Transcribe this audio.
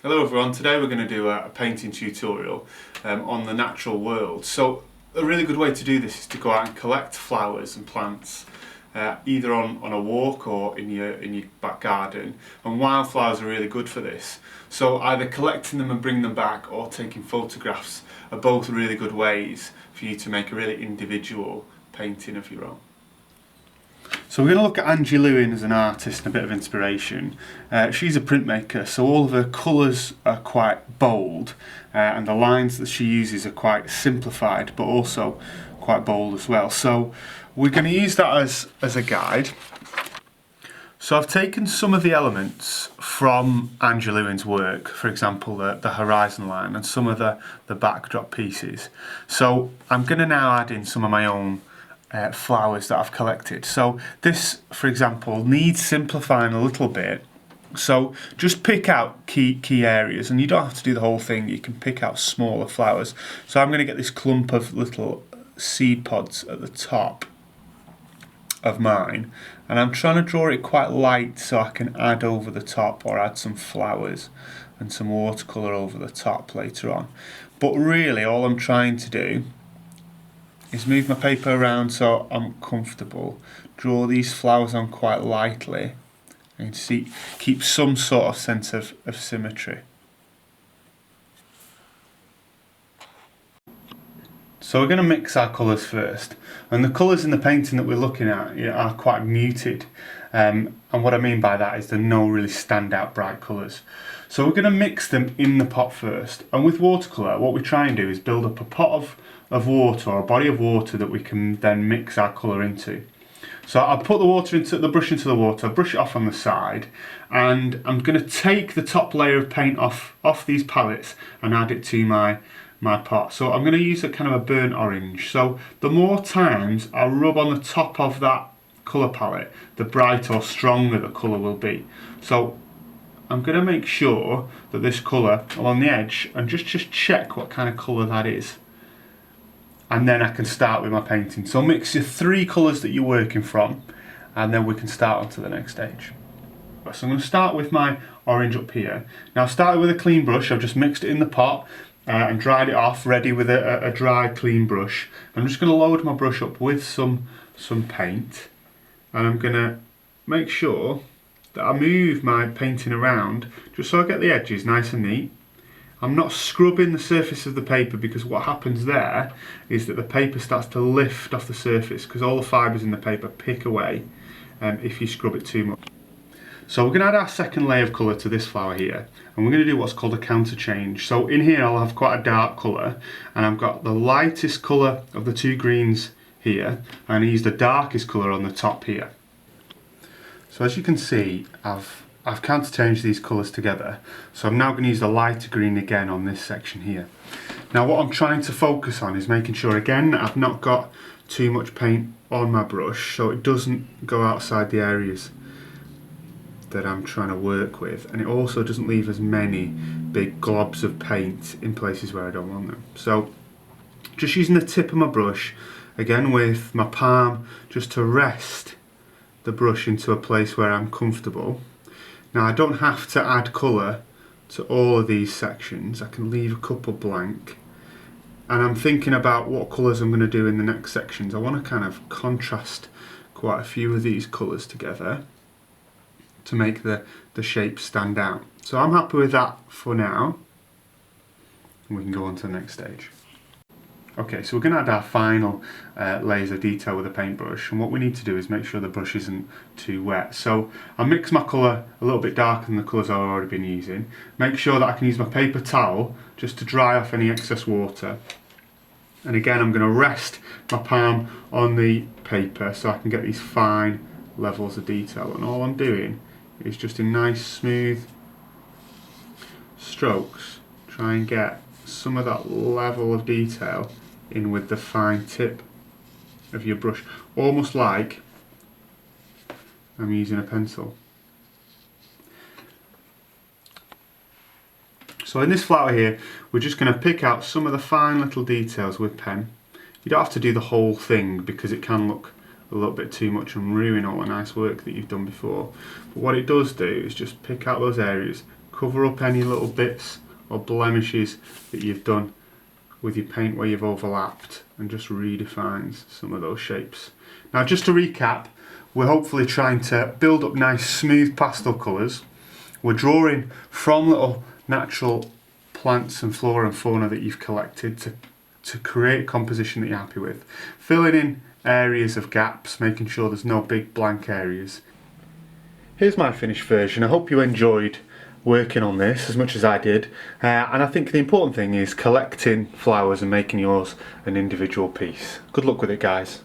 Hello everyone, today we're going to do a painting tutorial on the natural world. So a really good way to do this is to go out and collect flowers and plants either on a walk or in your back garden, and wildflowers are really good for this. So either collecting them and bringing them back or taking photographs are both really good ways for you to make a really individual painting of your own. So we're going to look at Angie Lewin as an artist and a bit of inspiration. She's a printmaker, so all of her colours are quite bold and the lines that she uses are quite simplified but also quite bold as well. So we're going to use that as a guide. So I've taken some of the elements from Angie Lewin's work, for example the horizon line and some of the backdrop pieces. So I'm going to now add in some of my own flowers that I've collected. So this, for example, needs simplifying a little bit. So just pick out key areas, and you don't have to do the whole thing. You can pick out smaller flowers. So I'm going to get this clump of little seed pods at the top of mine, and I'm trying to draw it quite light so I can add over the top or add some flowers and some watercolour over the top later on. But really all I'm trying to do is move my paper around so I'm comfortable, draw these flowers on quite lightly, and see, keep some sort of sense of symmetry. So we're going to mix our colours first, and the colours in the painting that we're looking at are quite muted, and what I mean by that is there are no really standout bright colours. So we're going to mix them in the pot first, and with watercolour what we try and do is build up a pot of water, or a body of water that we can then mix our colour into. So I'll put the brush into the water, brush it off on the side, and I'm going to take the top layer of paint off these palettes and add it to my pot. So I'm going to use a kind of a burnt orange. So the more times I rub on the top of that colour palette, the brighter or stronger the colour will be. So I'm going to make sure that this colour along the edge, and just check what kind of colour that is. And then I can start with my painting. So mix your 3 colours that you're working from, and then we can start on to the next stage. So I'm going to start with my orange up here. Now I've started with a clean brush. I've just mixed it in the pot and dried it off, ready with a dry clean brush. I'm just going to load my brush up with some paint, and I'm going to make sure that I move my painting around just so I get the edges nice and neat. I'm not scrubbing the surface of the paper, because what happens there is that the paper starts to lift off the surface, because all the fibres in the paper pick away if you scrub it too much. So we're going to add our second layer of colour to this flower here, and we're going to do what's called a counter change. So in here I'll have quite a dark colour, and I've got the lightest colour of the 2 greens here, and I use the darkest colour on the top here. So as you can see, I've counter-changed these colours together, so I'm now going to use the lighter green again on this section here. Now what I'm trying to focus on is making sure again that I've not got too much paint on my brush, so it doesn't go outside the areas that I'm trying to work with, and it also doesn't leave as many big globs of paint in places where I don't want them. So just using the tip of my brush, again with my palm, just to rest the brush into a place where I'm comfortable. Now I don't have to add colour to all of these sections, I can leave a couple blank, and I'm thinking about what colours I'm going to do in the next sections. I want to kind of contrast quite a few of these colours together to make the shape stand out. So I'm happy with that for now, and we can go on to the next stage. Okay, so we're going to add our final layers of detail with a paintbrush, and what we need to do is make sure the brush isn't too wet. So I mix my colour a little bit darker than the colours I've already been using. Make sure that I can use my paper towel just to dry off any excess water. And again I'm going to rest my palm on the paper so I can get these fine levels of detail, and all I'm doing is just in nice smooth strokes try and get some of that level of detail in with the fine tip of your brush, almost like I'm using a pencil. So in this flower here we're just going to pick out some of the fine little details with pen. You don't have to do the whole thing because it can look a little bit too much and ruin all the nice work that you've done before. But what it does do is just pick out those areas, cover up any little bits or blemishes that you've done with your paint where you've overlapped, and just redefines some of those shapes. Now, just to recap, we're hopefully trying to build up nice smooth pastel colours. We're drawing from little natural plants and flora and fauna that you've collected to create a composition that you're happy with. Filling in areas of gaps, making sure there's no big blank areas. Here's my finished version. I hope you enjoyed working on this as much as I did, and I think the important thing is collecting flowers and making yours an individual piece. Good luck with it, guys.